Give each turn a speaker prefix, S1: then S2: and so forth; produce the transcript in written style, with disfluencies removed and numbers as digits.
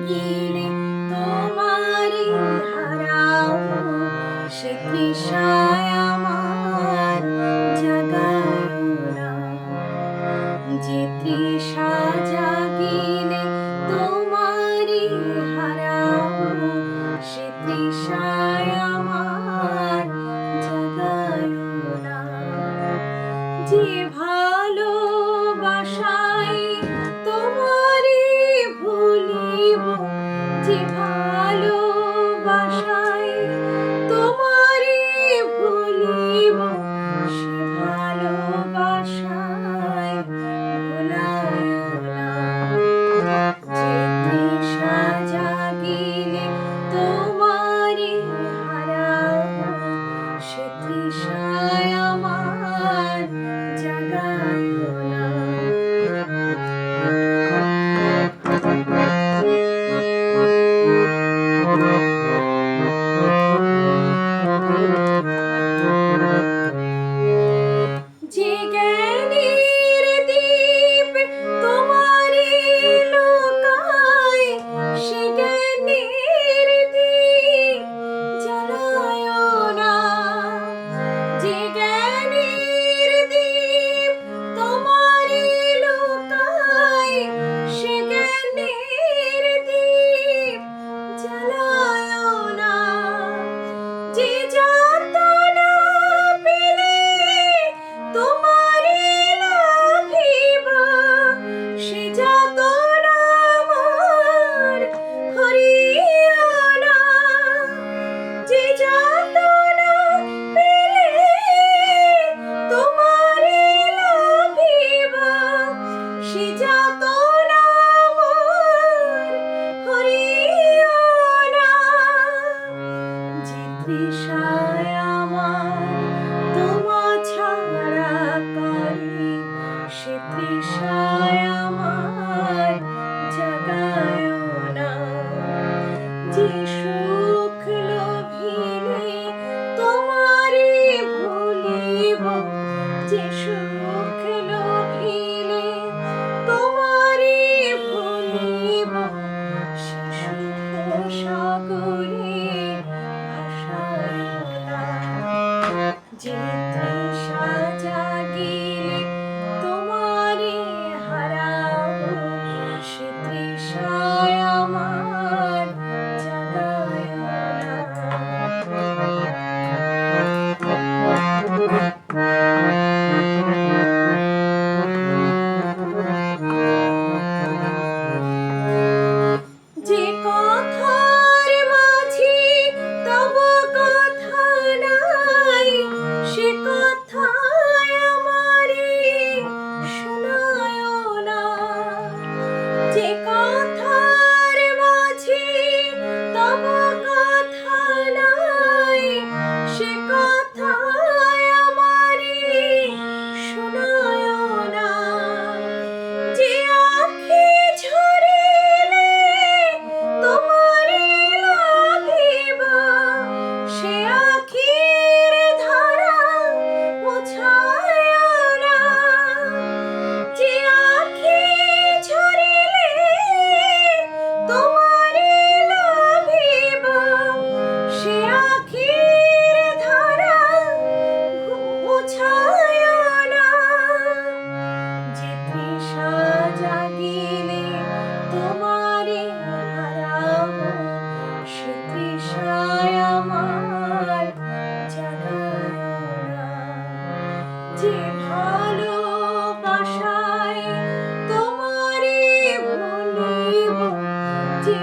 S1: জাগিলে তোমারি হারাবো, সে তৃষায় আমার জাগায়ো না। যে তৃষা জাগিলে তোমারি হারাবো, সে তৃষায় আমার জাগায়ো না। যে ভালোবাসায় তোমারি ভুলিব, যে ভালোবাসায় তোমারি ভুলিব, সে ভালোবাসায় ভুলায়ো না। যে তৃষা জাগিলে তোমারি হারাবো, সে তৃষায় আমার জাগায়ো না। যে জ্ঞানের দীপ তোমারি লোকায়, সে জ্ঞানের দীপ জ্বালায়ো না। যে জ্ঞানের দীপ তোমারি লোকায়, সে জ্ঞানের দীপ জ্বালায়ো না। যে যাতনা পেলে তোমারি লাভিবা, সে যাতনা আমার করিও না। যে যাতনা পেলে তোমারি লাভিবা, সে যাতনা আমার করিও না। যে তৃষায় আমার তোমা ছাড়া করে, সে তৃষায় আমার জাগায়ো না। যে সুখ লোভিলে তোমারি ভুলিব, যে সুখ লোভিলে তোমারি ভুলিব, সে সুখ সাগরে ভাসায়ো না। যে তৃষা জাগিলে তোমারি হারাবো, সে তৃষায় আমার জাগায়ো না। যে কথার মাঝে তব কথা নাই, সে কথায় আমারে শোনায়ো না। যে কথার মাঝে তব কথা নাই, সে কথায় আমারে শোনায়ো না। যে আঁখি ঝরিলে তোমারি লাভিবা, সে আঁখির ধারা মুছায়ো না। যে আঁখি ঝরিলে তোমারি লাভিবা, সে আঁখির ধারা মুছায়ো না। যে তৃষা জাগিলে তোমারি হারাবো, সে তৃষায় আমার জাগায়ো না। যে ভালোবাসায় তোমারি ভুলিব, যে